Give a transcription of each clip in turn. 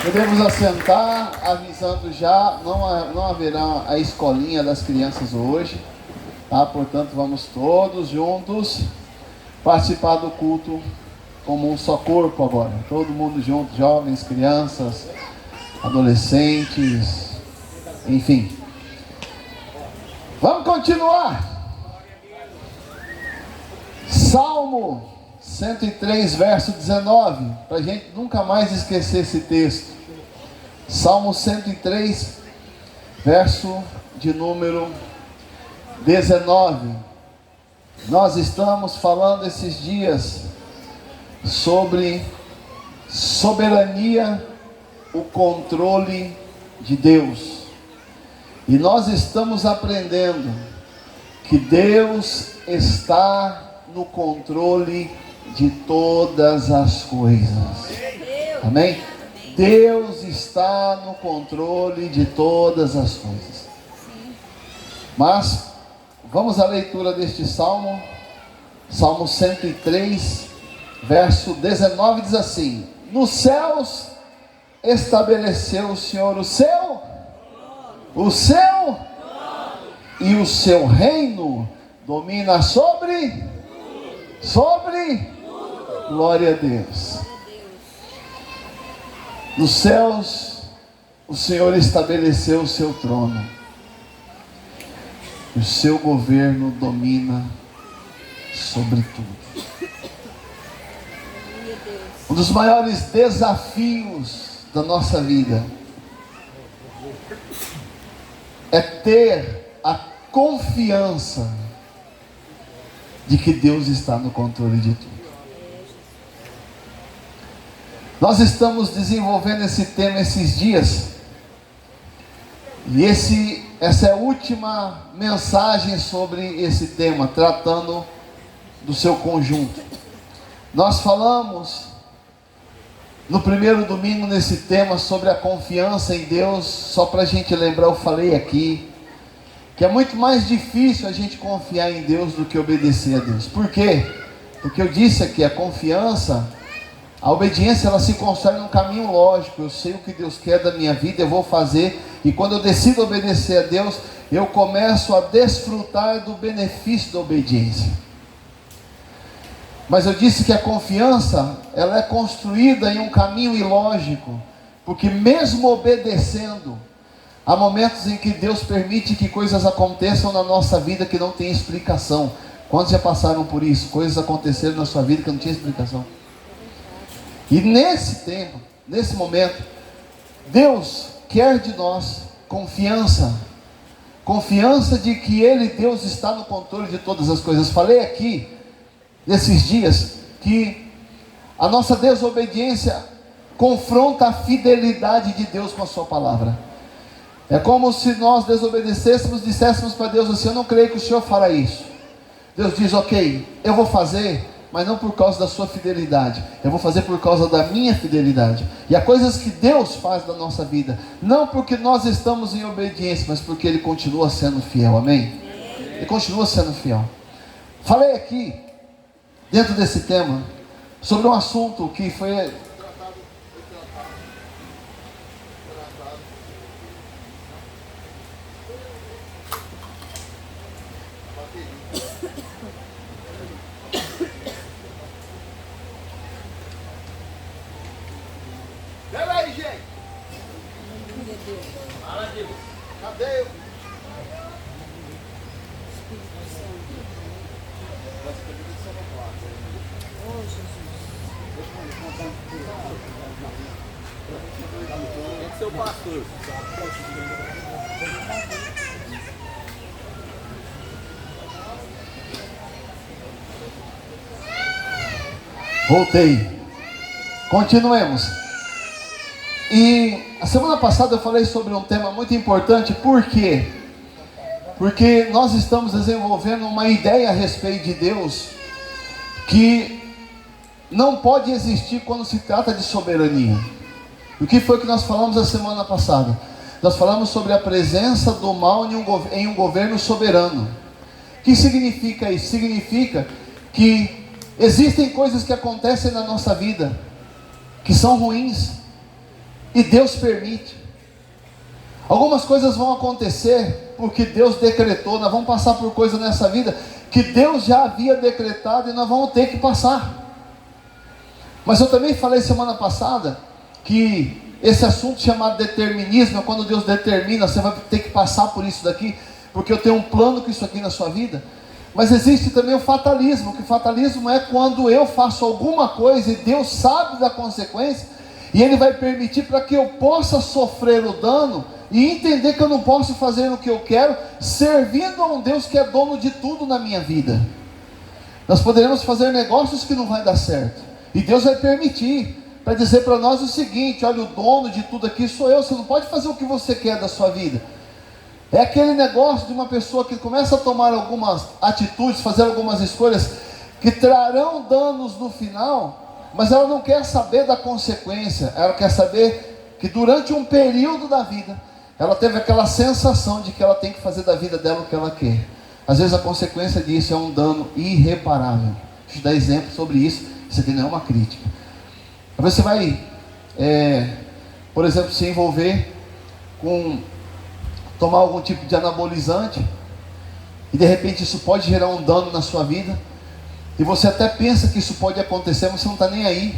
Podemos assentar, avisando já, não haverá a escolinha das crianças hoje, tá? Portanto, vamos todos juntos participar do culto como um só corpo agora. Todo mundo junto, jovens, crianças, adolescentes, enfim. Vamos continuar. Salmo 103, verso 19, para a gente nunca mais esquecer esse texto. Salmo 103, verso de número 19. Nós estamos falando esses dias sobre soberania, o controle de Deus. E nós estamos aprendendo que Deus está no controle de todas as coisas. Amém? Deus está no controle de todas as coisas. Mas vamos à leitura deste salmo. Salmo 103, verso 19 diz assim: nos céus estabeleceu o Senhor o seu e o seu reino domina sobre glória a Deus. Nos céus o Senhor estabeleceu o seu trono, o seu governo domina sobre tudo. Um dos maiores desafios da nossa vida é ter a confiança de que Deus está no controle de tudo. Nós estamos desenvolvendo esse tema esses dias, e essa é a última mensagem sobre esse tema, tratando do seu conjunto. Nós falamos no primeiro domingo nesse tema sobre a confiança em Deus. Só para a gente lembrar, eu falei aqui que é muito mais difícil a gente confiar em Deus do que obedecer a Deus. Por quê? Porque eu disse aqui, a obediência, ela se constrói num caminho lógico. Eu sei o que Deus quer da minha vida, eu vou fazer, e quando eu decido obedecer a Deus, eu começo a desfrutar do benefício da obediência. Mas eu disse que a confiança, ela é construída em um caminho ilógico, porque mesmo obedecendo, há momentos em que Deus permite que coisas aconteçam na nossa vida que não tem explicação. Quantos já passaram por isso? Coisas aconteceram na sua vida que não tinha explicação. E nesse tempo, nesse momento, Deus quer de nós confiança de que Ele, Deus, está no controle de todas as coisas. Falei aqui, nesses dias, que a nossa desobediência confronta a fidelidade de Deus com a sua palavra. É como se nós desobedecêssemos, disséssemos para Deus assim: eu não creio que o Senhor fará isso. Deus diz: ok, eu vou fazer, mas não por causa da sua fidelidade, eu vou fazer por causa da minha fidelidade. E há coisas que Deus faz na nossa vida, não porque nós estamos em obediência, mas porque Ele continua sendo fiel. Amém? Ele continua sendo fiel. Falei aqui, dentro desse tema, sobre um assunto que foi seu pastor. Voltei. Continuemos. E a semana passada eu falei sobre um tema muito importante. Por quê? Porque nós estamos desenvolvendo uma ideia a respeito de Deus que não pode existir quando se trata de soberania. O que foi que nós falamos a semana passada? Nós falamos sobre a presença do mal em um governo soberano. O que significa isso? Significa que existem coisas que acontecem na nossa vida que são ruins, E Deus permite. Algumas coisas vão acontecer porque Deus decretou. Nós vamos passar por coisas nessa vida que Deus já havia decretado e nós vamos ter que passar. Mas eu também falei semana passada que esse assunto chamado determinismo é quando Deus determina, você vai ter que passar por isso daqui, porque eu tenho um plano com isso aqui na sua vida. Mas existe também o fatalismo, que o fatalismo é quando eu faço alguma coisa e Deus sabe da consequência, e Ele vai permitir para que eu possa sofrer o dano, e entender que eu não posso fazer o que eu quero, servindo a um Deus que é dono de tudo na minha vida. Nós poderemos fazer negócios que não vai dar certo, e Deus vai permitir, para dizer para nós o seguinte: olha, o dono de tudo aqui sou eu, você não pode fazer o que você quer da sua vida. É aquele negócio de uma pessoa que começa a tomar algumas atitudes, fazer algumas escolhas, que trarão danos no final, mas ela não quer saber da consequência, ela quer saber que durante um período da vida, ela teve aquela sensação de que ela tem que fazer da vida dela o que ela quer. Às vezes a consequência disso é um dano irreparável. Deixa eu dar exemplo sobre isso, isso aqui não é uma crítica. Às vezes você vai, por exemplo, se envolver com tomar algum tipo de anabolizante, e de repente isso pode gerar um dano na sua vida, e você até pensa que isso pode acontecer, mas você não está nem aí.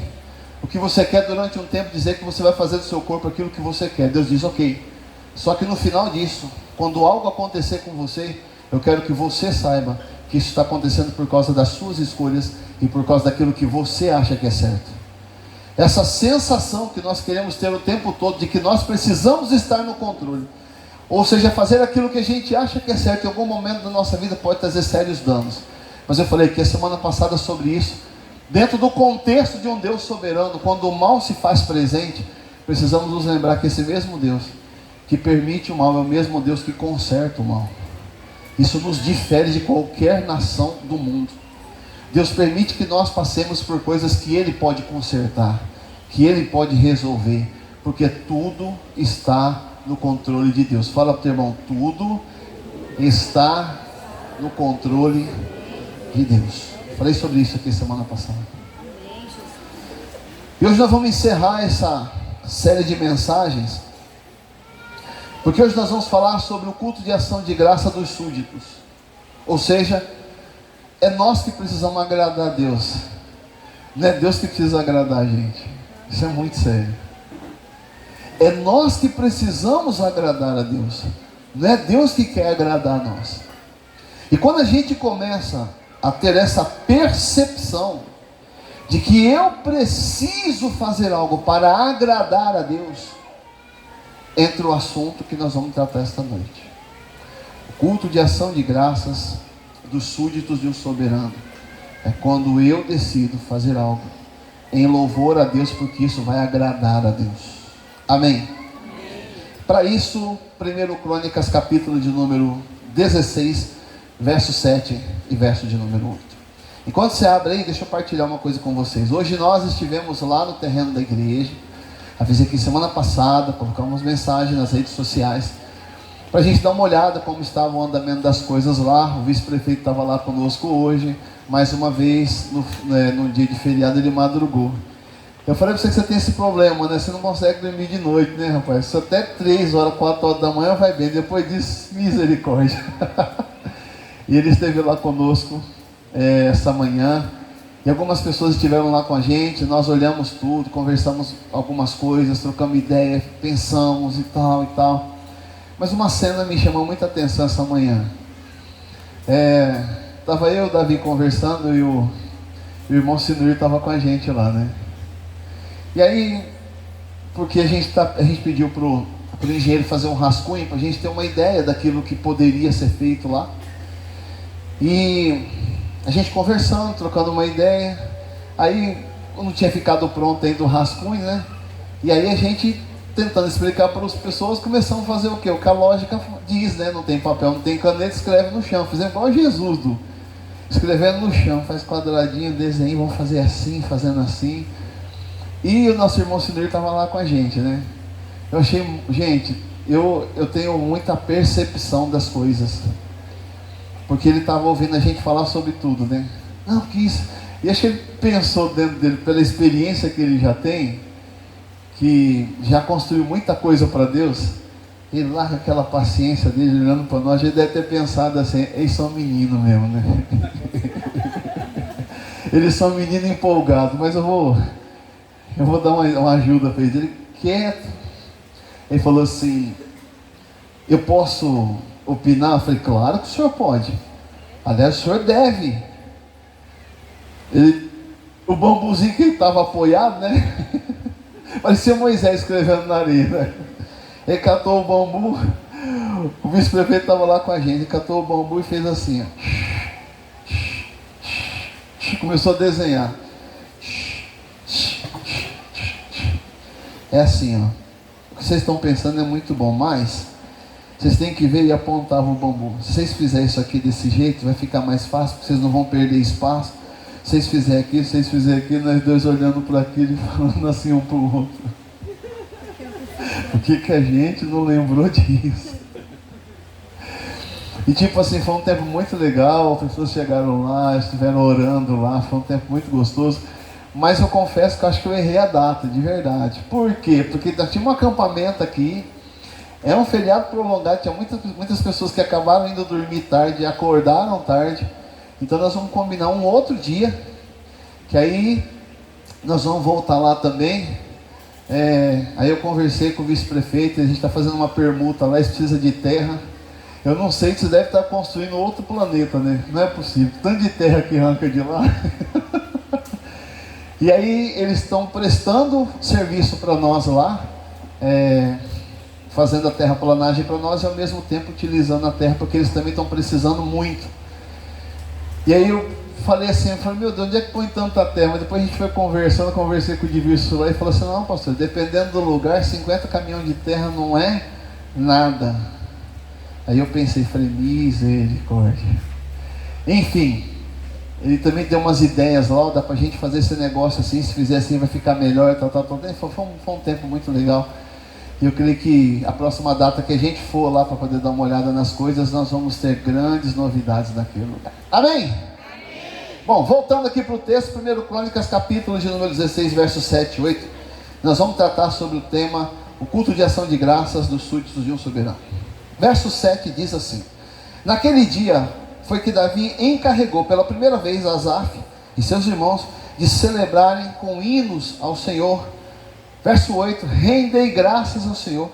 O que você quer durante um tempo dizer que você vai fazer do seu corpo aquilo que você quer. Deus diz ok, só que no final disso, quando algo acontecer com você, eu quero que você saiba que isso está acontecendo por causa das suas escolhas e por causa daquilo que você acha que é certo. Essa sensação que nós queremos ter o tempo todo de que nós precisamos estar no controle, ou seja, fazer aquilo que a gente acha que é certo, em algum momento da nossa vida pode trazer sérios danos. Mas eu falei que a semana passada sobre isso, dentro do contexto de um Deus soberano, quando o mal se faz presente, precisamos nos lembrar que esse mesmo Deus que permite o mal é o mesmo Deus que conserta o mal. Isso nos difere de qualquer nação do mundo. Deus permite que nós passemos por coisas que Ele pode consertar, que Ele pode resolver, porque tudo está no controle de Deus. Fala para o teu irmão: tudo está no controle de Deus. Falei sobre isso aqui semana passada. E hoje nós vamos encerrar essa série de mensagens, porque hoje nós vamos falar sobre o culto de ação de graça dos súditos. Ou seja, é nós que precisamos agradar a Deus, não é Deus que precisa agradar a gente. Isso é muito sério. É nós que precisamos agradar a Deus, não é Deus que quer agradar a nós. E quando a gente começa a ter essa percepção de que eu preciso fazer algo para agradar a Deus, entra o assunto que nós vamos tratar esta noite: o culto de ação de graças dos súditos de um soberano. É quando eu decido fazer algo em louvor a Deus, porque isso vai agradar a Deus. Amém? Para isso, 1 Crônicas, capítulo de número 16, verso 7 e verso de número 8. Enquanto você abre aí, deixa eu partilhar uma coisa com vocês. Hoje nós estivemos lá no terreno da igreja. Avisei aqui semana passada, colocamos mensagem nas redes sociais, para a gente dar uma olhada como estava o andamento das coisas lá. O vice-prefeito estava lá conosco hoje, mais uma vez, no dia de feriado ele madrugou. Eu falei para você que você tem esse problema, né? Você não consegue dormir de noite, né, rapaz? Só até 3 horas, 4 horas da manhã vai bem. Depois disso, misericórdia. E ele esteve lá conosco essa manhã. E algumas pessoas estiveram lá com a gente. Nós olhamos tudo, conversamos algumas coisas, trocamos ideia, pensamos e tal e tal. Mas uma cena me chamou muita atenção essa manhã. Estava eu e o Davi conversando e o irmão Sinur estava com a gente lá, né? E aí, porque a gente pediu para o engenheiro fazer um rascunho, para a gente ter uma ideia daquilo que poderia ser feito lá. E a gente conversando, trocando uma ideia. Aí não tinha ficado pronto ainda o rascunho, né? E aí a gente, tentando explicar para as pessoas, começamos a fazer o quê? O que a lógica diz, né? Não tem papel, não tem caneta, escreve no chão. Fizemos igual Jesus, escrevendo no chão, faz quadradinho, desenho, vamos fazer assim, fazendo assim. E o nosso irmão Sinir estava lá com a gente, né? Eu achei, gente, eu tenho muita percepção das coisas, porque ele estava ouvindo a gente falar sobre tudo, né? Não, que isso. E acho que ele pensou dentro dele, pela experiência que ele já tem, que já construiu muita coisa para Deus, ele lá com aquela paciência dele, olhando para nós, ele deve ter pensado assim, eles são meninos mesmo, né? Eles são meninos empolgados, mas eu vou dar uma ajuda para eles. Ele quieto. Ele falou assim, eu posso opinar? Eu falei, claro que o senhor pode. Aliás, o senhor deve. O bambuzinho que ele estava apoiado, né? Parecia Moisés escrevendo na areia, né? Ele catou o bambu, o vice-prefeito estava lá com a gente, ele catou o bambu e fez assim, ó. Começou a desenhar. É assim, ó. O que vocês estão pensando é muito bom, mas vocês têm que ver e apontar o bambu. Se vocês fizerem isso aqui desse jeito, vai ficar mais fácil, porque vocês não vão perder espaço. Se vocês fizerem aqui, se vocês fizerem aqui, nós dois olhando para aquilo e falando assim um para o outro. Por que a gente não lembrou disso? E tipo assim, foi um tempo muito legal, as pessoas chegaram lá, estiveram orando lá, foi um tempo muito gostoso. Mas eu confesso que eu acho que eu errei a data, de verdade. Por quê? Porque tinha um acampamento aqui, é um feriado prolongado, tinha muitas pessoas que acabaram indo dormir tarde, acordaram tarde. Então nós vamos combinar um outro dia, que aí nós vamos voltar lá também. Aí eu conversei com o vice-prefeito, a gente está fazendo uma permuta lá, eles precisam de terra. Eu não sei que você deve estar construindo outro planeta, né? Não é possível, tanto de terra que arranca de lá. E aí eles estão prestando serviço para nós lá, fazendo a terraplanagem para nós e ao mesmo tempo utilizando a terra, porque eles também estão precisando muito. E aí eu falei assim, meu Deus, onde é que põe tanta terra? Mas depois a gente foi conversando, conversei com o Divirso lá e falou assim, não pastor, dependendo do lugar, 50 caminhões de terra não é nada. Aí eu pensei, falei, misericórdia. Enfim, ele também deu umas ideias lá, dá pra gente fazer esse negócio assim, se fizer assim vai ficar melhor, tal. Foi um tempo muito legal. E eu creio que a próxima data que a gente for lá para poder dar uma olhada nas coisas, nós vamos ter grandes novidades naquele lugar. Amém? Amém. Bom, voltando aqui para o texto, 1 Crônicas, capítulo de número 16, versos 7 e 8. Nós vamos tratar sobre o tema, o culto de ação de graças dos súditos de um soberano. Verso 7 diz assim: naquele dia foi que Davi encarregou pela primeira vez Asaf e seus irmãos de celebrarem com hinos ao Senhor. Verso 8: rendei graças ao Senhor,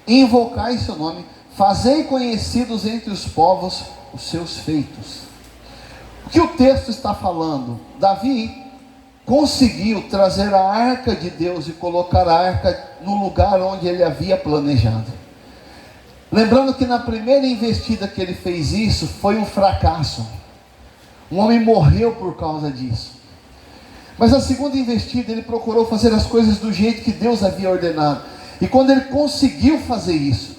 invocai seu nome, fazei conhecidos entre os povos os seus feitos. O que o texto está falando? Davi conseguiu trazer a arca de Deus e colocar a arca no lugar onde ele havia planejado. Lembrando que na primeira investida que ele fez isso, foi um fracasso. Um homem morreu por causa disso. Mas na segunda investida ele procurou fazer as coisas do jeito que Deus havia ordenado. E quando ele conseguiu fazer isso,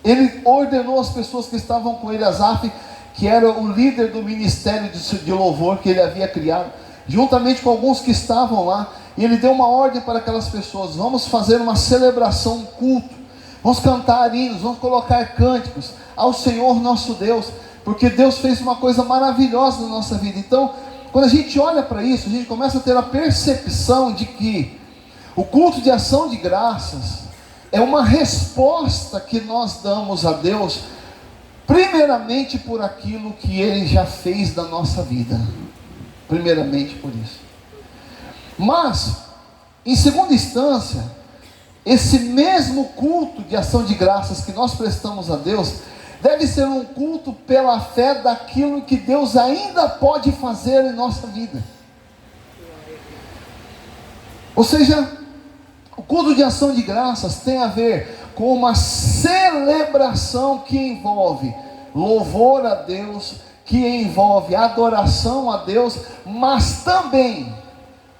ele ordenou as pessoas que estavam com ele, Asaf, que era o líder do ministério de louvor que ele havia criado, juntamente com alguns que estavam lá, e ele deu uma ordem para aquelas pessoas: vamos fazer uma celebração, um culto, vamos cantar hinos, vamos colocar cânticos ao Senhor nosso Deus, porque Deus fez uma coisa maravilhosa na nossa vida. Então, quando a gente olha para isso, a gente começa a ter a percepção de que o culto de ação de graças é uma resposta que nós damos a Deus, primeiramente por aquilo que Ele já fez na nossa vida, primeiramente por isso. Mas, em segunda instância, esse mesmo culto de ação de graças que nós prestamos a Deus, deve ser um culto pela fé daquilo que Deus ainda pode fazer em nossa vida. Ou seja, o culto de ação de graças tem a ver com uma celebração que envolve louvor a Deus, que envolve adoração a Deus, mas também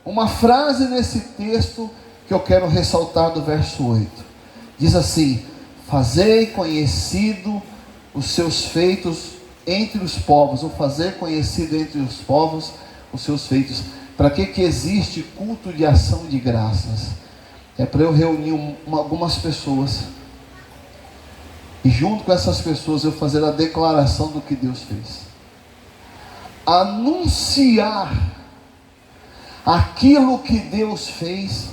uma frase nesse texto que eu quero ressaltar do verso 8. Diz assim: fazei conhecido os seus feitos entre os povos, ou fazer conhecido entre os povos os seus feitos. Para que existe culto de ação de graças? É para eu reunir algumas pessoas, e junto com essas pessoas eu fazer a declaração do que Deus fez, anunciar aquilo que Deus fez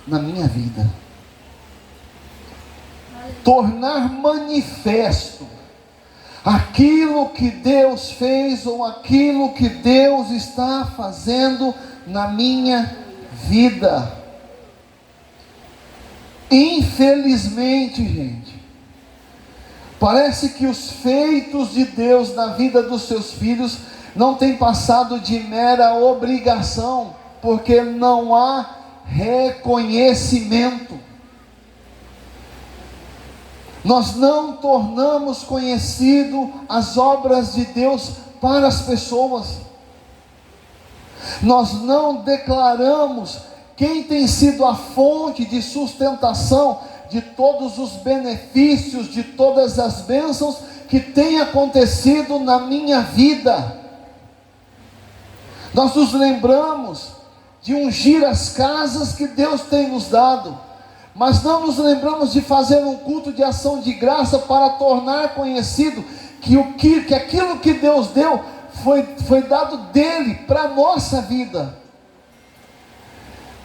na minha vida. tornar manifesto aquilo que Deus fez ou aquilo que Deus está fazendo na minha vida. Infelizmente, gente, parece que os feitos de Deus na vida dos seus filhos não têm passado de mera obrigação, porque não há reconhecimento. Nós não tornamos conhecido as obras de Deus para as pessoas. Nós não declaramos quem tem sido a fonte de sustentação de todos os benefícios, de todas as bênçãos que têm acontecido na minha vida. Nós nos lembramos de ungir as casas que Deus tem nos dado, mas não nos lembramos de fazer um culto de ação de graça para tornar conhecido que aquilo que Deus deu foi dado dele para a nossa vida.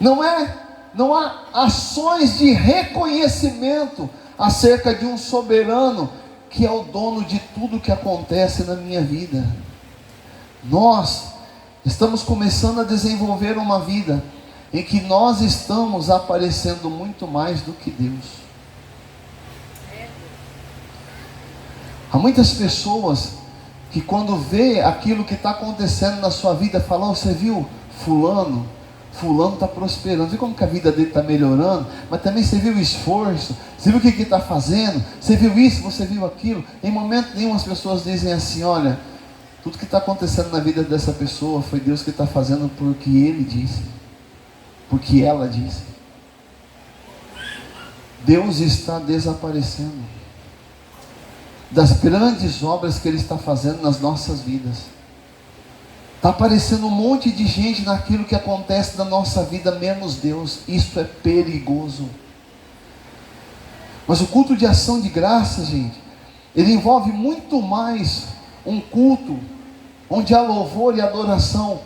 Não há ações de reconhecimento acerca de um soberano que é o dono de tudo que acontece na minha vida. Nós estamos começando a desenvolver uma vida em que nós estamos aparecendo muito mais do que Deus. Há muitas pessoas que quando vê aquilo que está acontecendo na sua vida, falam: você viu fulano está prosperando, viu como que a vida dele está melhorando, mas também você viu o esforço, você viu o que ele está fazendo, você viu isso, você viu aquilo. Em momento nenhum as pessoas dizem assim: olha, tudo que está acontecendo na vida dessa pessoa foi Deus que está fazendo porque Ele disse, porque ela disse. Deus está desaparecendo das grandes obras que Ele está fazendo nas nossas vidas. Está aparecendo um monte de gente naquilo que acontece na nossa vida, menos Deus. Isso é perigoso. Mas o culto de ação de graça, gente, ele envolve muito mais um culto onde há louvor e adoração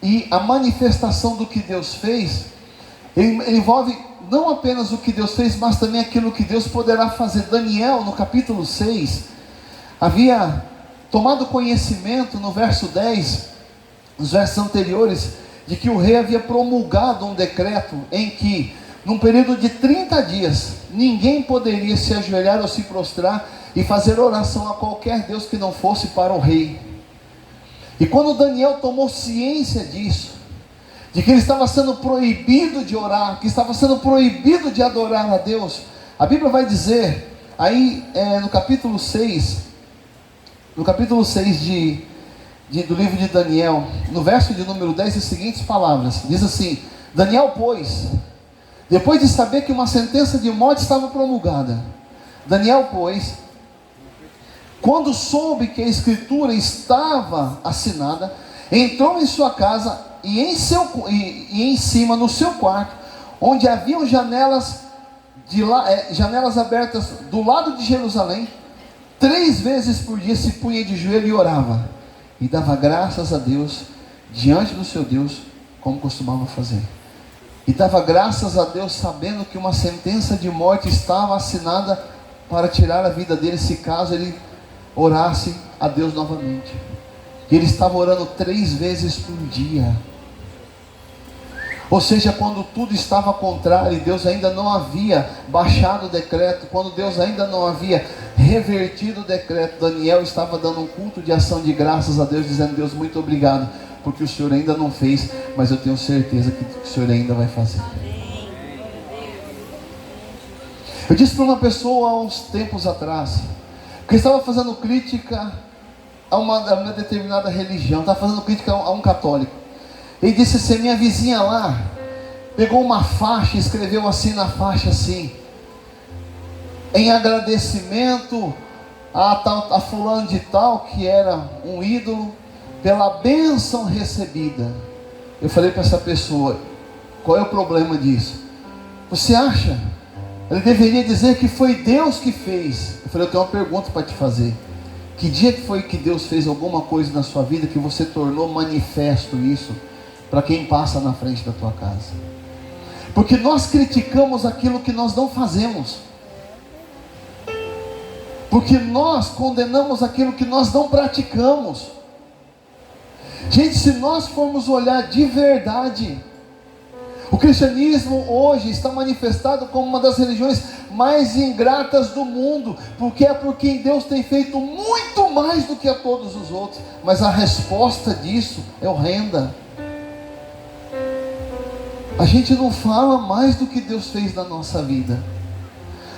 e a manifestação do que Deus fez. Ele envolve não apenas o que Deus fez, mas também aquilo que Deus poderá fazer. Daniel, no capítulo 6, havia tomado conhecimento no verso 10, nos versos anteriores, de que o rei havia promulgado um decreto em que, num período de 30 dias, ninguém poderia se ajoelhar ou se prostrar e fazer oração a qualquer Deus que não fosse para o rei. E quando Daniel tomou ciência disso, de que ele estava sendo proibido de orar, que estava sendo proibido de adorar a Deus, a Bíblia vai dizer, aí no capítulo 6 do livro de Daniel, no verso de número 10, as seguintes palavras, diz assim: Daniel, pois, depois de saber que uma sentença de morte estava promulgada, Daniel, pois, quando soube que a escritura estava assinada, entrou em sua casa e em cima, no seu quarto, onde haviam janelas abertas do lado de Jerusalém, 3 vezes por dia se punha de joelho e orava, e dava graças a Deus diante do seu Deus, como costumava fazer. E dava graças a Deus sabendo que uma sentença de morte estava assinada para tirar a vida dele, se caso ele orasse a Deus novamente. E ele estava orando 3 vezes por dia. Ou seja, quando tudo estava contrário, e Deus ainda não havia baixado o decreto, quando Deus ainda não havia revertido o decreto, Daniel estava dando um culto de ação de graças a Deus, dizendo: Deus, muito obrigado, porque o Senhor ainda não fez, mas eu tenho certeza que o Senhor ainda vai fazer. Eu disse para uma pessoa há uns tempos atrás, que estava fazendo crítica a uma determinada religião, estava fazendo crítica a um católico. Ele disse assim: minha vizinha lá pegou uma faixa e escreveu assim na faixa assim: em agradecimento a fulano de tal, que era um ídolo, pela bênção recebida. Eu falei para essa pessoa: qual é o problema disso? Você acha? Ele deveria dizer que foi Deus que fez. Eu falei: eu tenho uma pergunta para te fazer. Que dia que foi que Deus fez alguma coisa na sua vida que você tornou manifesto isso para quem passa na frente da tua casa? Porque nós criticamos aquilo que nós não fazemos. porque nós condenamos aquilo que nós não praticamos. Gente, se nós formos olhar de verdade, o cristianismo hoje está manifestado como uma das religiões mais ingratas do mundo, porque é por quem Deus tem feito muito mais do que a todos os outros, mas a resposta disso é horrenda. A gente não fala mais do que Deus fez na nossa vida.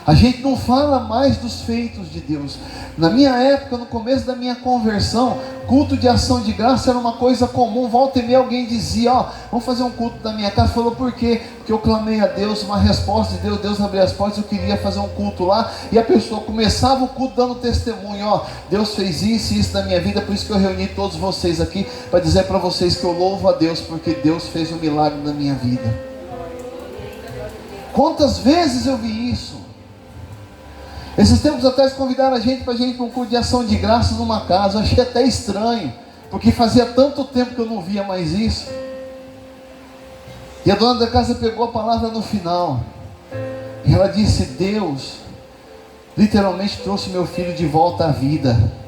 A gente não fala mais dos feitos de Deus. Na minha época, no começo da minha conversão, culto de ação de graça era uma coisa comum. Volta e meia alguém dizia, vamos fazer um culto da minha casa. Falou, por quê? Porque eu clamei a Deus, uma resposta de Deus, Deus abriu as portas, eu queria fazer um culto lá. E a pessoa começava o culto dando testemunho, Deus fez isso e isso na minha vida, por isso que eu reuni todos vocês aqui, para dizer para vocês que eu louvo a Deus, porque Deus fez um milagre na minha vida. Quantas vezes eu vi isso? Esses tempos atrás convidaram a gente para um culto de ação de graças numa casa. Eu achei até estranho, porque fazia tanto tempo que eu não via mais isso. E a dona da casa pegou a palavra no final, e ela disse, Deus literalmente trouxe meu filho de volta à vida.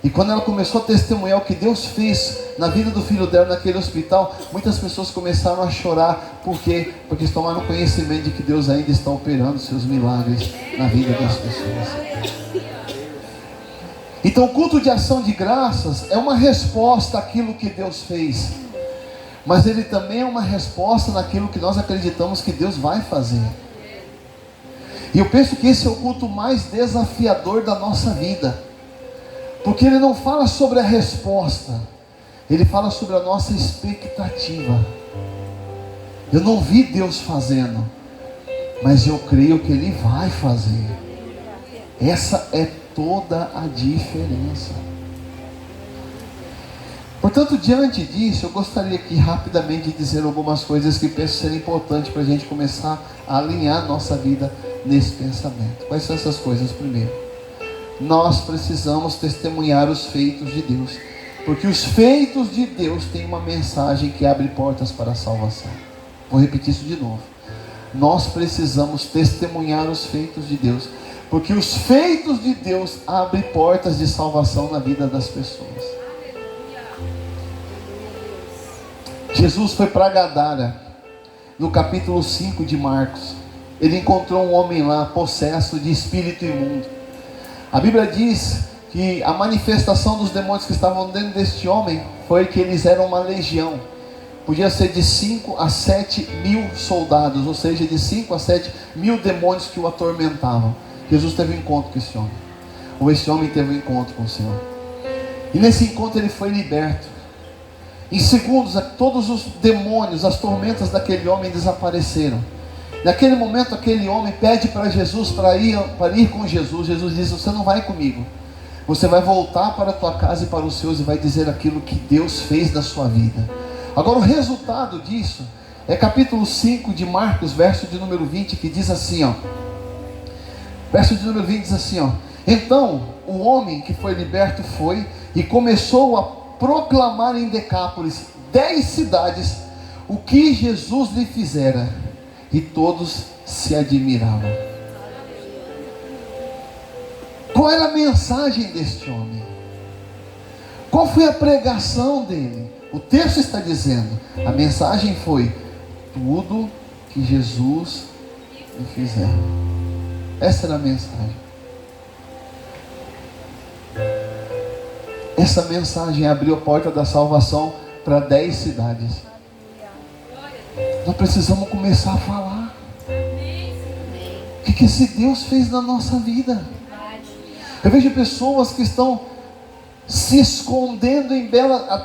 E quando ela começou a testemunhar o que Deus fez na vida do filho dela naquele hospital, muitas pessoas começaram a chorar. Por quê? Porque eles tomaram conhecimento de que Deus ainda está operando seus milagres na vida das pessoas. Então o culto de ação de graças é uma resposta àquilo que Deus fez, mas ele também é uma resposta naquilo que nós acreditamos que Deus vai fazer. E eu penso que esse é o culto mais desafiador da nossa vida, porque ele não fala sobre a resposta, ele fala sobre a nossa expectativa. Eu não vi Deus fazendo, mas eu creio que Ele vai fazer. Essa é toda a diferença. Portanto, diante disso, eu gostaria aqui rapidamente de dizer algumas coisas que penso serem importantes para a gente começar a alinhar nossa vida nesse pensamento. Quais são essas coisas? Primeiro, nós precisamos testemunhar os feitos de Deus, porque os feitos de Deus têm uma mensagem que abre portas para a salvação. Vou repetir isso de novo. Nós precisamos testemunhar os feitos de Deus, porque os feitos de Deus abrem portas de salvação na vida das pessoas. Jesus foi para Gadara, no capítulo 5 de Marcos. Ele encontrou um homem lá, possesso de espírito imundo. A Bíblia diz que a manifestação dos demônios que estavam dentro deste homem foi que eles eram uma legião. Podia ser de 5 a 7 mil soldados, ou seja, de 5 a 7 mil demônios que o atormentavam. Jesus teve um encontro com esse homem, ou esse homem teve um encontro com o Senhor, e nesse encontro ele foi liberto. Em segundos, todos os demônios, as tormentas daquele homem desapareceram. Naquele momento, aquele homem pede para Jesus, para ir com Jesus. Jesus diz, você não vai comigo, você vai voltar para a tua casa e para os seus, e vai dizer aquilo que Deus fez na sua vida. Agora o resultado disso é capítulo 5 de Marcos, verso de número 20, que diz assim, verso de número 20 diz assim, então o homem que foi liberto foi e começou a proclamar em Decápolis, 10 cidades, o que Jesus lhe fizera, e todos se admiravam. Qual era a mensagem deste homem? Qual foi a pregação dele? O texto está dizendo, a mensagem foi, tudo que Jesus lhe fizer. Essa era a mensagem. Essa mensagem abriu a porta da salvação para 10 cidades. Nós precisamos começar a falar o que esse Deus fez na nossa vida. Eu vejo pessoas que estão se escondendo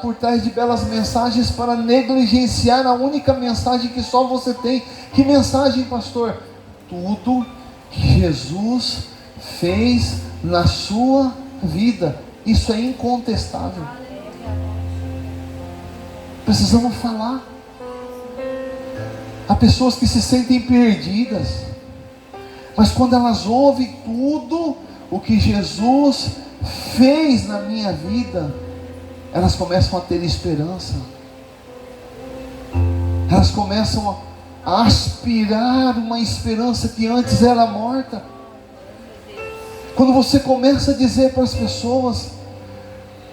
por trás de belas mensagens para negligenciar a única mensagem que só você tem. Que mensagem, pastor? Tudo que Jesus fez na sua vida. Isso é incontestável. Precisamos falar. Há pessoas que se sentem perdidas, mas quando elas ouvem tudo o que Jesus fez na minha vida, elas começam a ter esperança. Elas começam a aspirar uma esperança que antes era morta. Quando você começa a dizer para as pessoas: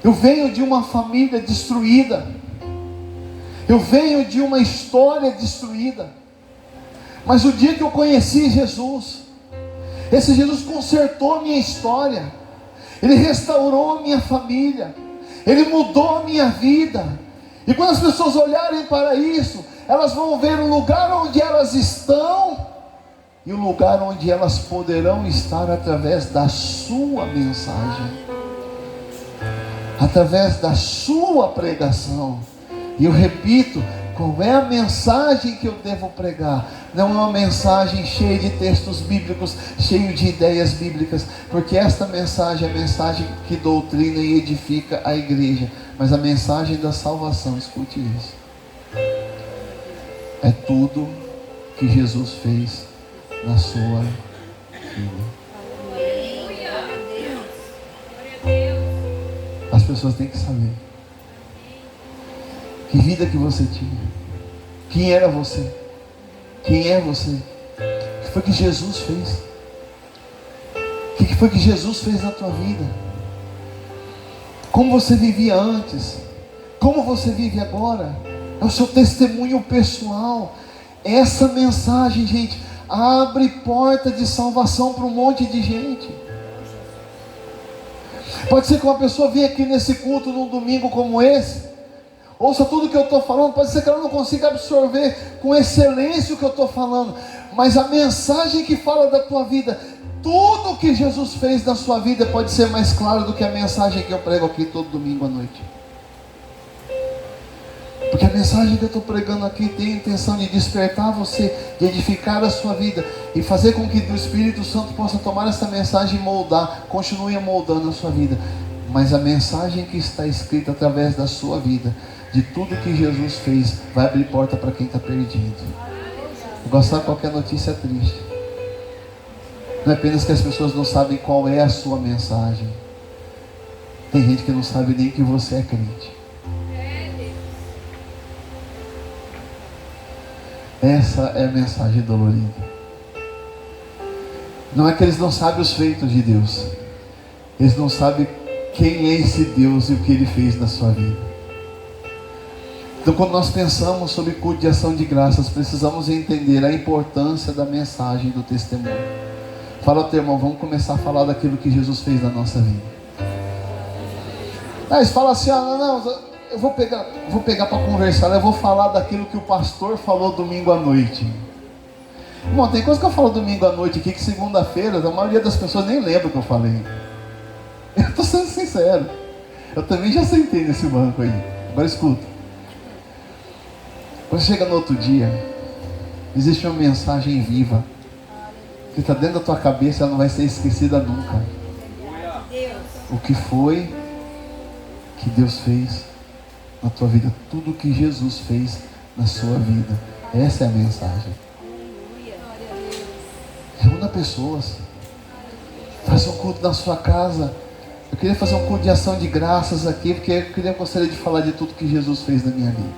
eu venho de uma família destruída, eu venho de uma história destruída, mas o dia que eu conheci Jesus, esse Jesus consertou minha história, Ele restaurou minha família, Ele mudou a minha vida. E quando as pessoas olharem para isso, elas vão ver o lugar onde elas estão e o lugar onde elas poderão estar através da sua mensagem, através da sua pregação. E eu repito, qual é a mensagem que eu devo pregar? Não é uma mensagem cheia de textos bíblicos, cheio de ideias bíblicas, porque esta mensagem é a mensagem que doutrina e edifica a igreja. Mas a mensagem da salvação, escute isso, é tudo que Jesus fez na sua vida. As pessoas têm que saber que vida que você tinha, quem era você, quem é você, o que foi que Jesus fez, o que foi que Jesus fez na tua vida, como você vivia antes, como você vive agora. É o seu testemunho pessoal. Essa mensagem, gente, abre porta de salvação para um monte de gente. Pode ser que uma pessoa venha aqui nesse culto num domingo como esse, ouça tudo que eu estou falando, pode ser que ela não consiga absorver com excelência o que eu estou falando, mas a mensagem que fala da tua vida, tudo que Jesus fez na sua vida, pode ser mais claro do que a mensagem que eu prego aqui todo domingo à noite. Porque a mensagem que eu estou pregando aqui tem a intenção de despertar você, de edificar a sua vida e fazer com que o Espírito Santo possa tomar essa mensagem e moldar, continue moldando a sua vida. Mas a mensagem que está escrita através da sua vida, de tudo que Jesus fez, vai abrir porta para quem está perdido. Gostar de qualquer notícia é triste. Não é apenas que as pessoas não sabem qual é a sua mensagem. Tem gente que não sabe nem que você é crente. Essa é a mensagem dolorida. Não é que eles não sabem os feitos de Deus, eles não sabem quem é esse Deus e o que Ele fez na sua vida. Então, quando nós pensamos sobre culto de ação de graças, precisamos entender a importância da mensagem do testemunho. Fala ao teu irmão: vamos começar a falar daquilo que Jesus fez na nossa vida. Eles falam assim: eu vou pegar para conversar, eu vou falar daquilo que o pastor falou domingo à noite. Irmão, tem coisa que eu falo domingo à noite aqui que segunda-feira a maioria das pessoas nem lembra o que eu falei. Eu estou sendo sincero, eu também já sentei nesse banco aí. Agora escuta, quando chega no outro dia, existe uma mensagem viva que está dentro da tua cabeça, ela não vai ser esquecida nunca. O que foi que Deus fez na tua vida, tudo que Jesus fez na sua vida, essa é a mensagem. Reúna pessoas, faça um culto na sua casa. Eu queria fazer um culto de ação de graças aqui, porque eu gostaria de falar de tudo que Jesus fez na minha vida.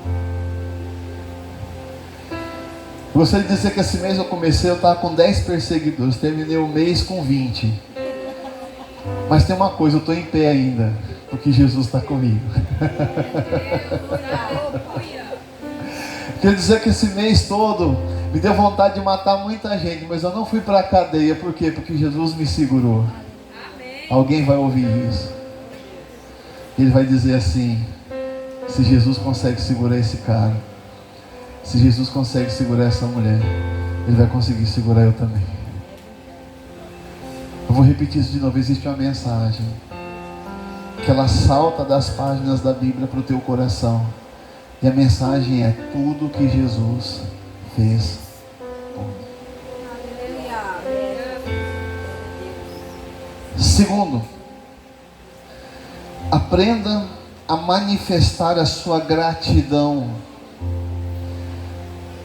Eu gostaria de dizer que esse mês eu estava com 10 perseguidores, terminei o mês com 20. Mas tem uma coisa, eu estou em pé ainda, porque Jesus está comigo. Quero dizer que esse mês todo me deu vontade de matar muita gente, mas eu não fui para a cadeia. Por quê? Porque Jesus me segurou. Alguém vai ouvir isso. Ele vai dizer assim: se Jesus consegue segurar esse cara, se Jesus consegue segurar essa mulher, Ele vai conseguir segurar eu também. Eu vou repetir isso de novo. Existe uma mensagem que ela salta das páginas da Bíblia para o teu coração. E a mensagem é: tudo que Jesus fez por mim. Segundo, aprenda a manifestar a sua gratidão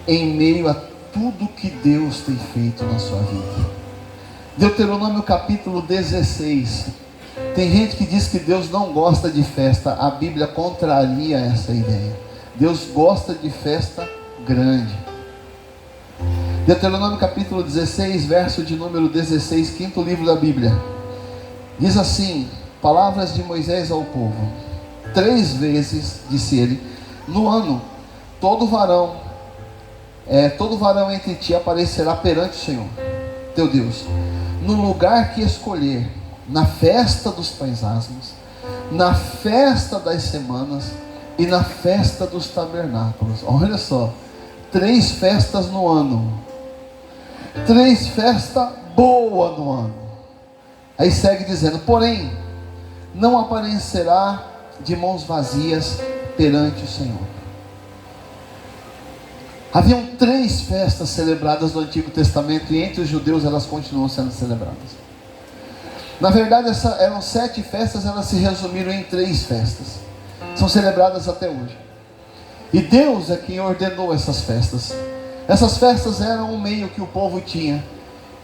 em meio a tudo que Deus tem feito na sua vida. Deuteronômio capítulo 16. Tem gente que diz que Deus não gosta de festa. A Bíblia contraria essa ideia. Deus gosta de festa grande. Deuteronômio capítulo 16, verso de número 16, quinto livro da Bíblia. Diz assim, palavras de Moisés ao povo: 3 vezes, disse ele, no ano, todo varão entre ti aparecerá perante o Senhor, teu Deus, no lugar que escolher, na festa dos pães asmos, na festa das semanas e na festa dos tabernáculos. Olha só, 3 festas no ano, 3 festas boas no ano. Aí segue dizendo, porém, não aparecerá de mãos vazias perante o Senhor. Haviam 3 festas celebradas no Antigo Testamento, e entre os judeus elas continuam sendo celebradas. Na verdade, eram 7 festas, elas se resumiram em 3 festas. São celebradas até hoje. E Deus é quem ordenou essas festas. Essas festas eram um meio que o povo tinha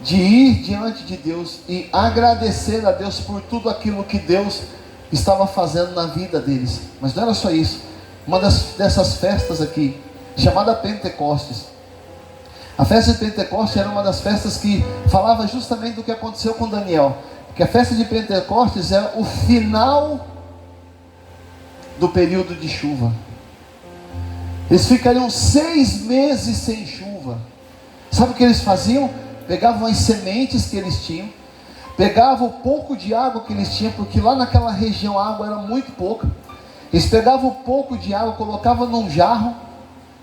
de ir diante de Deus e agradecer a Deus por tudo aquilo que Deus estava fazendo na vida deles. Mas não era só isso. Uma dessas festas aqui, chamada Pentecostes. A festa de Pentecostes era uma das festas que falava justamente do que aconteceu com Daniel. Porque a festa de Pentecostes é o final do período de chuva. Eles ficariam 6 meses sem chuva. Sabe o que eles faziam? Pegavam as sementes que eles tinham, pegavam o pouco de água que eles tinham, porque lá naquela região a água era muito pouca. Eles pegavam o pouco de água, colocavam num jarro,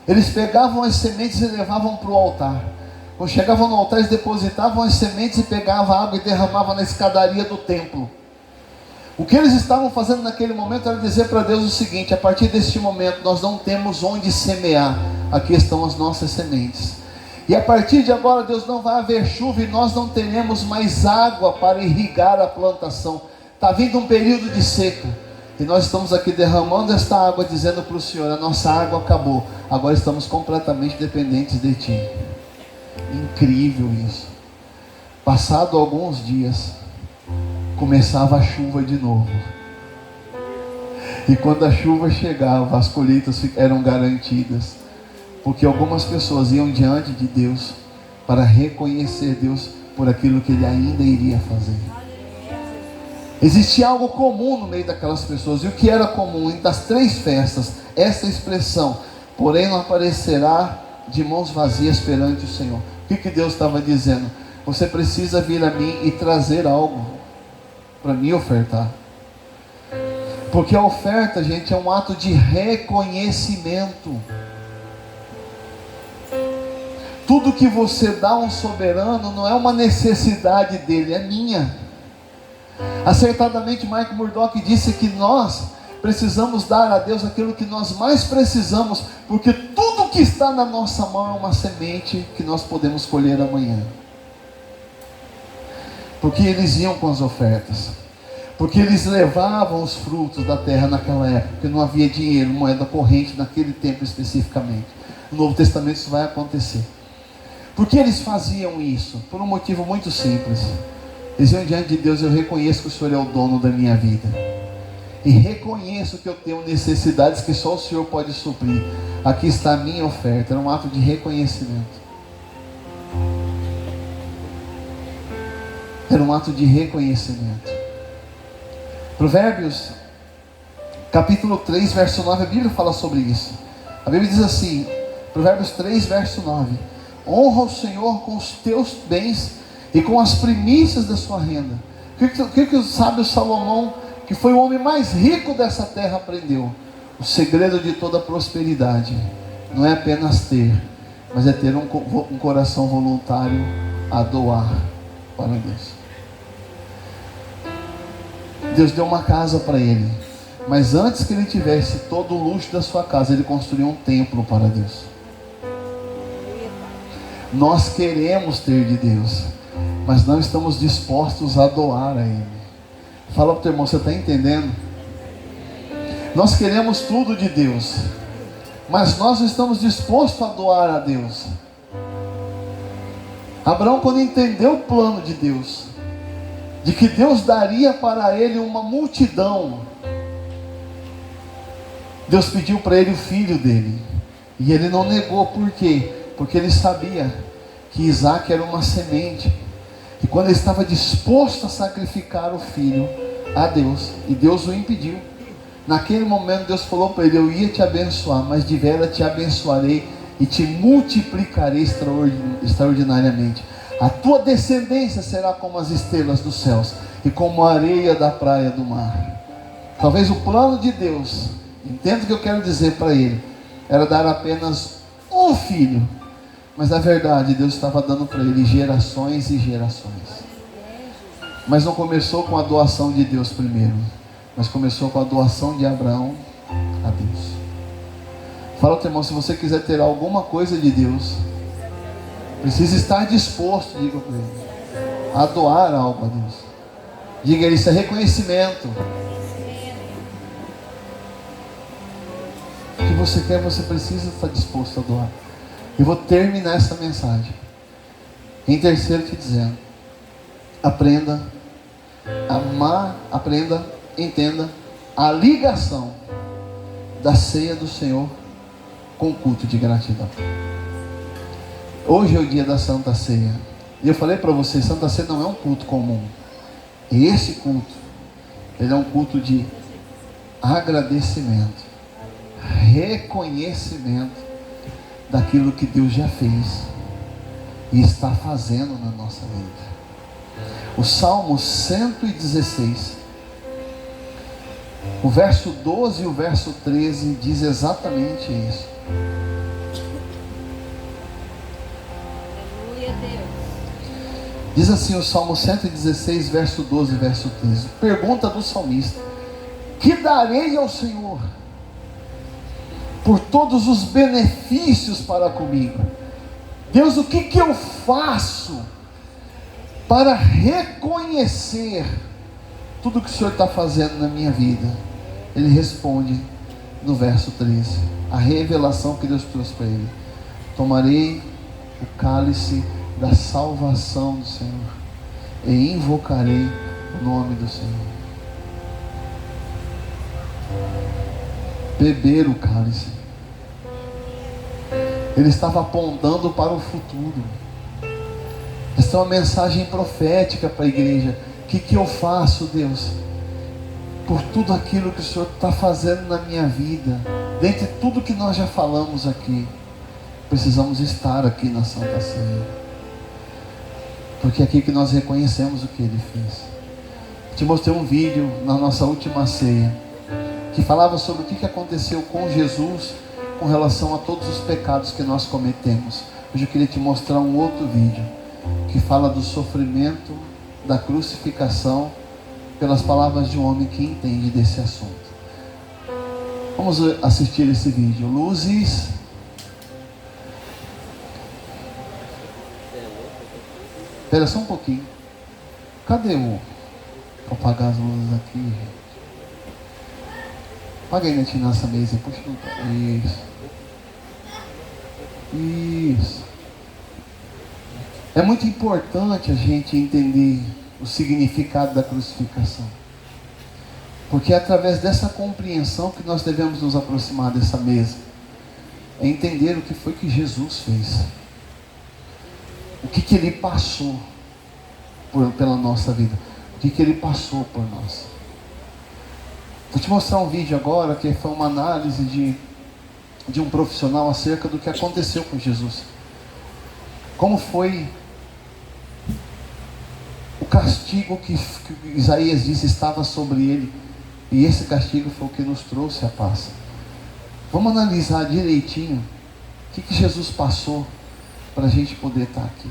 eles pegavam as sementes e levavam para o altar. Quando chegavam no altar, eles depositavam as sementes e pegavam a água e derramavam na escadaria do templo. O que eles estavam fazendo naquele momento era dizer para Deus o seguinte: a partir deste momento nós não temos onde semear, aqui estão as nossas sementes. E a partir de agora, Deus, não vai haver chuva e nós não teremos mais água para irrigar a plantação. Está vindo um período de seca. E nós estamos aqui derramando esta água, dizendo para o Senhor: a nossa água acabou, agora estamos completamente dependentes de Ti. Incrível isso. Passado alguns dias, começava a chuva de novo. E quando a chuva chegava, as colheitas eram garantidas. Porque algumas pessoas iam diante de Deus para reconhecer Deus por aquilo que Ele ainda iria fazer. Existia algo comum no meio daquelas pessoas. E o que era comum? Entre as 3 festas, essa expressão: porém não aparecerá de mãos vazias perante o Senhor. O que Deus estava dizendo? Você precisa vir a mim e trazer algo para me ofertar. Porque a oferta, gente, é um ato de reconhecimento. Tudo que você dá a um soberano não é uma necessidade dele, é minha. Acertadamente, Michael Murdock disse que nós precisamos dar a Deus aquilo que nós mais precisamos, porque tudo que está na nossa mão é uma semente que nós podemos colher amanhã. Porque eles iam com as ofertas, porque eles levavam os frutos da terra naquela época, porque não havia dinheiro, moeda corrente naquele tempo especificamente. No Novo Testamento isso vai acontecer. Por que eles faziam isso? Por um motivo muito simples. Eles iam diante de Deus: eu reconheço que o Senhor é o dono da minha vida, e reconheço que eu tenho necessidades que só o Senhor pode suprir. Aqui está a minha oferta. Era um ato de reconhecimento. Era um ato de reconhecimento. Provérbios capítulo 3, verso 9, a Bíblia fala sobre isso. A Bíblia diz assim, Provérbios 3, verso 9: honra o Senhor com os teus bens e com as primícias da sua renda. O que o sábio Salomão, que foi o homem mais rico dessa terra, aprendeu? O segredo de toda prosperidade não é apenas ter, mas é ter um coração voluntário a doar para Deus. Deus deu uma casa para ele, mas antes que ele tivesse todo o luxo da sua casa, ele construiu um templo para Deus. Nós queremos ter de Deus, mas não estamos dispostos a doar a Ele. Fala para o teu irmão: você está entendendo? Nós queremos tudo de Deus, mas nós não estamos dispostos a doar a Deus. Abraão, quando entendeu o plano de Deus, de que Deus daria para ele uma multidão, Deus pediu para ele o filho dele, e ele não negou. Por quê? Porque ele sabia que Isaac era uma semente, que quando ele estava disposto a sacrificar o filho a Deus, e Deus o impediu, naquele momento Deus falou para ele: eu ia te abençoar, mas de veras te abençoarei e te multiplicarei extraordinariamente. A tua descendência será como as estrelas dos céus e como a areia da praia do mar. Talvez o plano de Deus, entenda o que eu quero dizer para ele, era dar apenas um filho, mas na verdade Deus estava dando para ele gerações e gerações. Mas não começou com a doação de Deus primeiro, mas começou com a doação de Abraão a Deus. Fala, teu irmão, se você quiser ter alguma coisa de Deus, precisa estar disposto, diga para ele, a doar algo a Deus. Diga, isso é reconhecimento. O que você quer, você precisa estar disposto a doar. Eu vou terminar essa mensagem em terceiro te dizendo: aprenda a amar, entenda a ligação da ceia do Senhor com o culto de gratidão. Hoje é o dia da Santa Ceia. E eu falei para você, Santa Ceia não é um culto comum. E esse culto, ele é um culto de agradecimento, reconhecimento daquilo que Deus já fez e está fazendo na nossa vida. O Salmo 116, o verso 12 e o verso 13 diz exatamente isso. Diz assim o Salmo 116, verso 12 e verso 13. Pergunta do salmista: que darei ao Senhor por todos os benefícios para comigo? Deus, o que eu faço para reconhecer tudo que o Senhor está fazendo na minha vida? Ele responde no verso 13, a revelação que Deus trouxe para ele: tomarei o cálice da salvação do Senhor e invocarei o nome do Senhor. Beber o cálice, ele estava apontando para o futuro. Esta é uma mensagem profética para a igreja. O que eu faço, Deus, por tudo aquilo que o Senhor está fazendo na minha vida? Dentre tudo que nós já falamos aqui, precisamos estar aqui na Santa Ceia, porque é aqui que nós reconhecemos o que Ele fez. Eu te mostrei um vídeo na nossa última ceia que falava sobre o que aconteceu com Jesus com relação a todos os pecados que nós cometemos. Hoje eu queria te mostrar um outro vídeo que fala do sofrimento, da crucificação, pelas palavras de um homem que entende desse assunto. Vamos assistir esse vídeo. Luzes. Espera só um pouquinho. Cadê o... Vou apagar as luzes aqui, gente. Apaga aí, Netinho, nessa mesa. Puxa no... Isso. É muito importante a gente entender o significado da crucificação, porque é através dessa compreensão que nós devemos nos aproximar dessa mesa. É entender o que foi que Jesus fez, o que Ele passou pela nossa vida, o que Ele passou por nós. Vou te mostrar um vídeo agora que foi uma análise de um profissional acerca do que aconteceu com Jesus. Como foi o castigo que Isaías disse estava sobre ele, e esse castigo foi o que nos trouxe a paz. Vamos analisar direitinho o que Jesus passou para a gente poder estar aqui.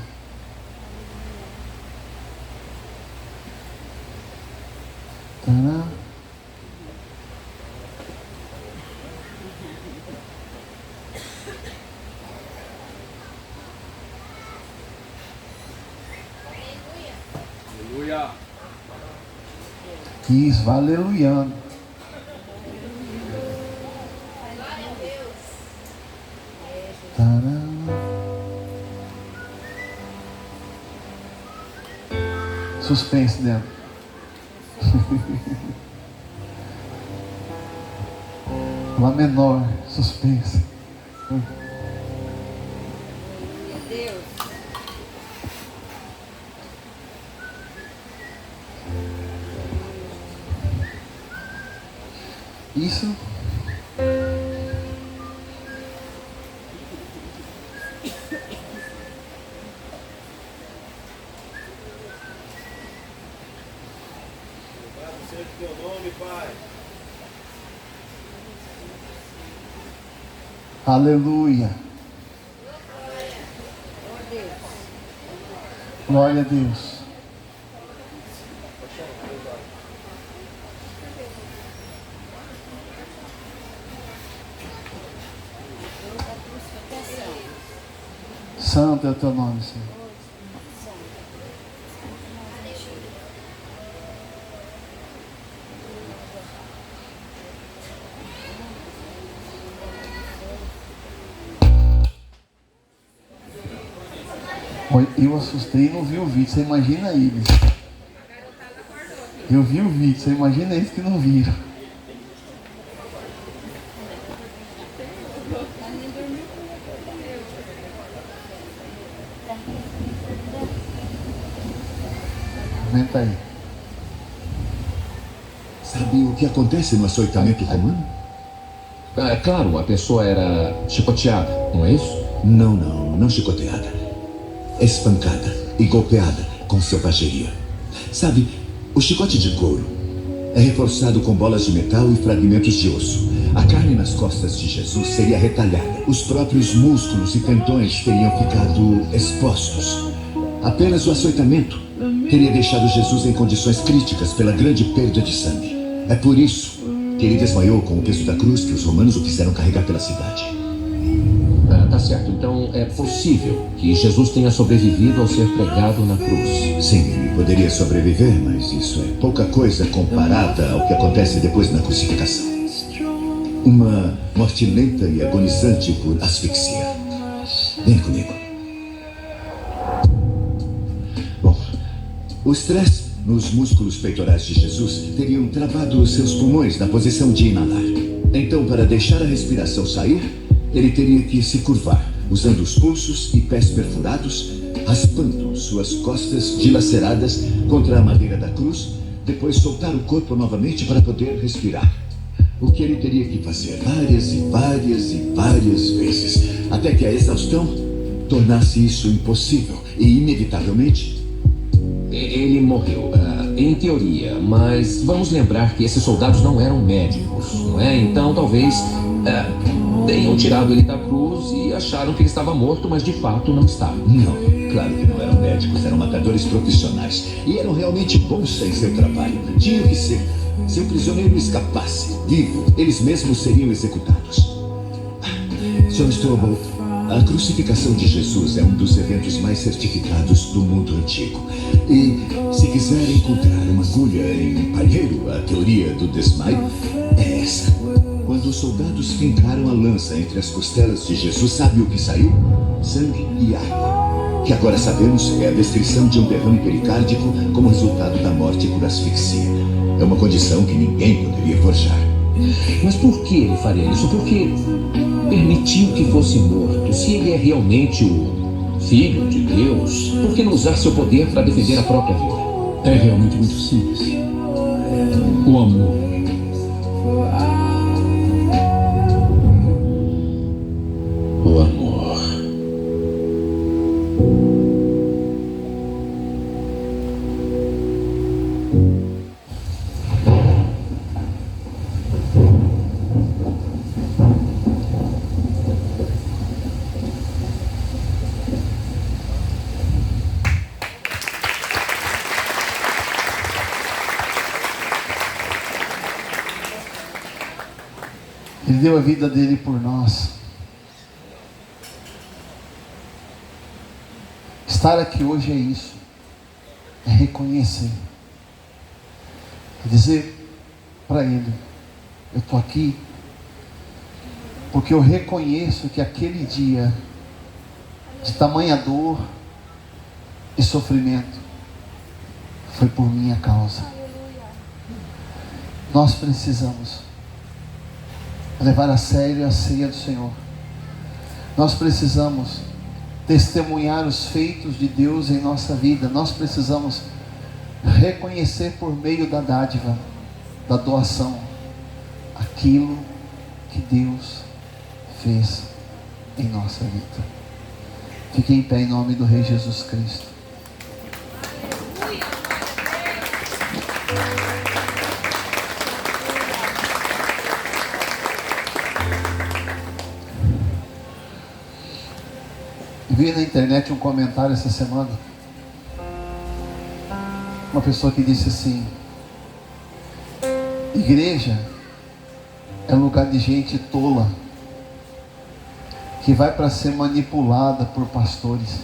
Tadã. Aleluia. Isso, aleluia. Suspense dentro. Lá menor, suspense. Isso. Seja o teu nome, Pai. Aleluia. Glória a Deus. Santo é o teu nome, Senhor. Eu assustei e não vi o vídeo, você imagina eles. Eu vi o vídeo, você imagina eles que não viram. Comenta aí. Sabe o que acontece no açoitamento romano? É claro, a pessoa era chicoteada, não é isso? Não chicoteada. Espancada e golpeada com selvageria. Sabe, o chicote de couro é reforçado com bolas de metal e fragmentos de osso. A carne nas costas de Jesus seria retalhada. Os próprios músculos e tendões teriam ficado expostos. Apenas o açoitamento teria deixado Jesus em condições críticas pela grande perda de sangue. É por isso que ele desmaiou com o peso da cruz que os romanos o fizeram carregar pela cidade. Tá certo, então é possível que Jesus tenha sobrevivido ao ser pregado na cruz. Sim, ele poderia sobreviver, mas isso é pouca coisa comparada ao que acontece depois na crucificação. Uma morte lenta e agonizante por asfixia. Vem comigo. Bom, o estresse nos músculos peitorais de Jesus teriam travado os seus pulmões na posição de inalar. Então, para deixar a respiração sair, ele teria que se curvar, usando os pulsos e pés perfurados, raspando suas costas dilaceradas contra a madeira da cruz, depois soltar o corpo novamente para poder respirar. O que ele teria que fazer várias vezes, até que a exaustão tornasse isso impossível e, inevitavelmente, Ele morreu, em teoria, mas vamos lembrar que esses soldados não eram médicos, não é? Então talvez tenham tirado ele da cruz e acharam que ele estava morto, mas de fato não estava. Não, claro que não eram médicos, eram matadores profissionais. E eram realmente bons em seu trabalho. Tinham que ser. Se o prisioneiro escapasse, vivo, eles mesmos seriam executados. Sr. Strobel, a crucificação de Jesus é um dos eventos mais certificados do mundo antigo. E se quiser encontrar uma agulha em um palheiro, a teoria do desmaio é essa. Quando os soldados fincaram a lança entre as costelas de Jesus, sabe o que saiu? Sangue e água. Que agora sabemos é a descrição de um derrame pericárdico como resultado da morte por asfixia. É uma condição que ninguém poderia forjar. Mas por que ele faria isso? Por que permitiu que fosse morto? Se ele é realmente o Filho de Deus, por que não usar seu poder para defender a própria vida? É realmente muito simples. O amor. O amor. Ele deu a vida dele por nós. Estar aqui hoje é isso. É reconhecer. É dizer para ele: eu estou aqui porque eu reconheço que aquele dia de tamanha dor e sofrimento foi por minha causa. Nós precisamos levar a sério a ceia do Senhor. Nós precisamos testemunhar os feitos de Deus em nossa vida. Nós precisamos reconhecer por meio da dádiva, da doação, aquilo que Deus fez em nossa vida. Fique em pé em nome do Rei Jesus Cristo. Vi na internet um comentário essa semana. Uma pessoa que disse assim: igreja é lugar de gente tola, que vai para ser manipulada por pastores.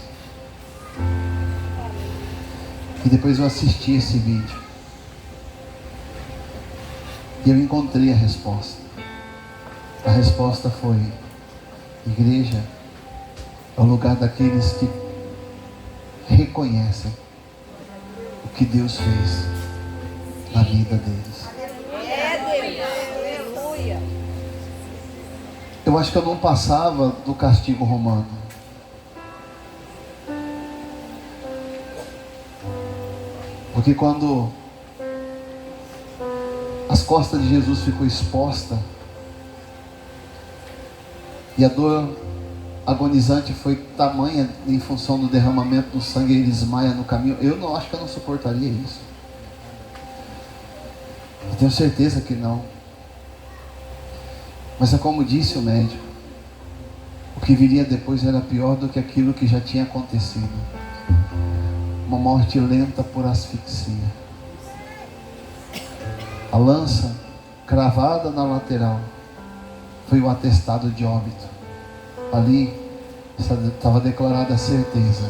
E depois eu assisti esse vídeo e eu encontrei a resposta. A resposta foi: igreja é o lugar daqueles que reconhecem o que Deus fez na vida deles. Eu acho que eu não passava do castigo romano. Porque quando as costas de Jesus ficou exposta e a dor agonizante foi tamanha em função do derramamento do sangue, ele desmaia no caminho, eu não acho que eu não suportaria isso. Eu tenho certeza que não. Mas é como disse o médico, o que viria depois era pior do que aquilo que já tinha acontecido. Uma morte lenta por asfixia. A lança cravada na lateral foi o atestado de óbito. Ali estava declarada a certeza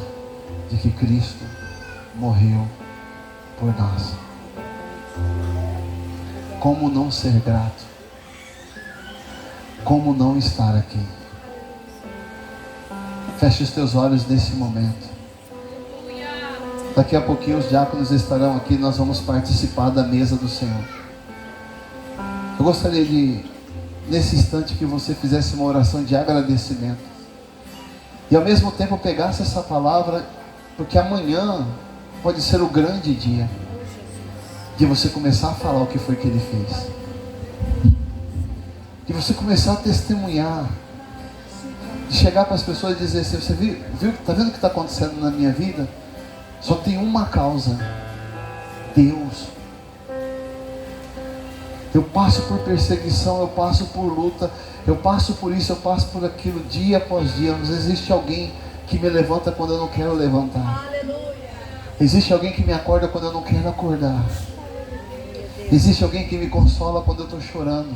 de que Cristo morreu por nós. Como não ser grato? Como não estar aqui? Feche os teus olhos nesse momento. Daqui a pouquinho os diáconos estarão aqui, nós vamos participar da mesa do Senhor. Eu gostaria de, nesse instante, que você fizesse uma oração de agradecimento. E ao mesmo tempo pegasse essa palavra, porque amanhã pode ser o grande dia de você começar a falar o que foi que Ele fez. De você começar a testemunhar. De chegar para as pessoas e dizer assim: você viu, está vendo o que está acontecendo na minha vida? Só tem uma causa: Deus. Eu passo por perseguição, eu passo por luta, eu passo por isso, eu passo por aquilo, dia após dia. Mas existe alguém que me levanta quando eu não quero levantar. Existe alguém que me acorda quando eu não quero acordar. Existe alguém que me consola quando eu estou chorando.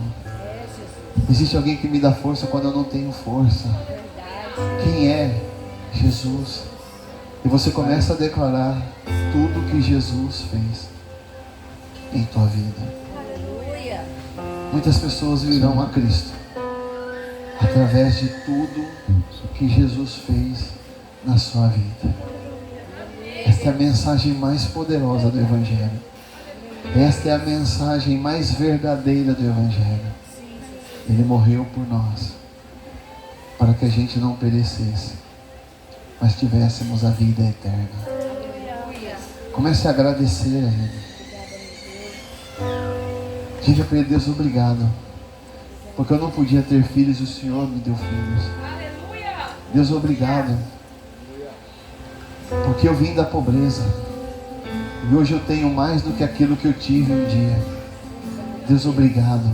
Existe alguém que me dá força quando eu não tenho força. Quem é? Jesus. E você começa a declarar tudo que Jesus fez em tua vida. Muitas pessoas virão a Cristo através de tudo que Jesus fez na sua vida. Esta é a mensagem mais poderosa do Evangelho. Esta é a mensagem mais verdadeira do Evangelho. Ele morreu por nós, para que a gente não perecesse, mas tivéssemos a vida eterna. Comece a agradecer a Ele. Diga para Ele: Deus, obrigado, porque eu não podia ter filhos e o Senhor me deu filhos. Deus, obrigado, porque eu vim da pobreza e hoje eu tenho mais do que aquilo que eu tive um dia. Deus, obrigado,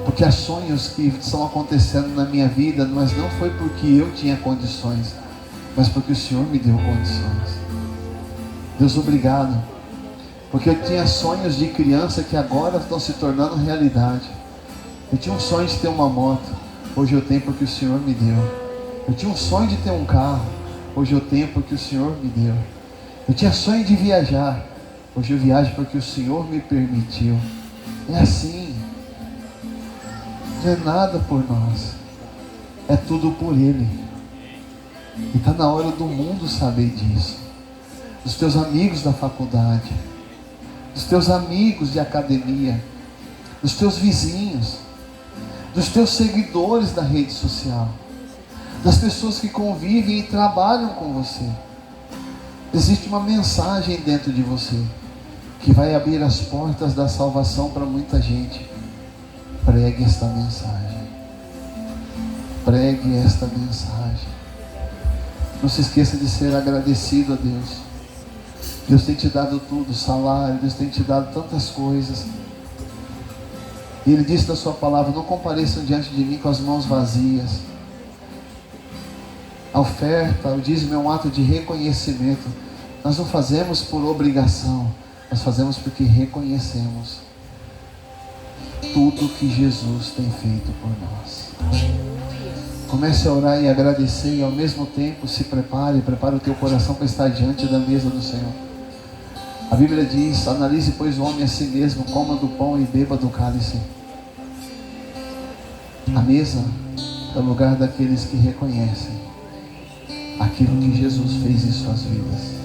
porque há sonhos que estão acontecendo na minha vida, mas não foi porque eu tinha condições, mas porque o Senhor me deu condições. Deus, obrigado, porque eu tinha sonhos de criança que agora estão se tornando realidade. Eu tinha um sonho de ter uma moto, hoje eu tenho porque o Senhor me deu. Eu tinha um sonho de ter um carro, hoje eu tenho porque o Senhor me deu. Eu tinha sonho de viajar, hoje eu viajo porque o Senhor me permitiu. É assim. Não é nada por nós, é tudo por Ele. E está na hora do mundo saber disso. Dos teus amigos da faculdade, dos teus amigos de academia, dos teus vizinhos, dos teus seguidores da rede social, das pessoas que convivem e trabalham com você. Existe uma mensagem dentro de você que vai abrir as portas da salvação para muita gente. Pregue esta mensagem. Pregue esta mensagem. Não se esqueça de ser agradecido a Deus. Deus tem te dado tudo, salário, Deus tem te dado tantas coisas. E Ele disse na sua palavra: não compareçam diante de mim com as mãos vazias. A oferta, o dízimo é um ato de reconhecimento. Nós não fazemos por obrigação, nós fazemos porque reconhecemos tudo que Jesus tem feito por nós. Comece a orar e agradecer, e ao mesmo tempo se prepare o teu coração para estar diante da mesa do Senhor. A Bíblia diz: analise pois o homem a si mesmo, coma do pão e beba do cálice. A mesa é o lugar daqueles que reconhecem aquilo que Jesus fez em suas vidas.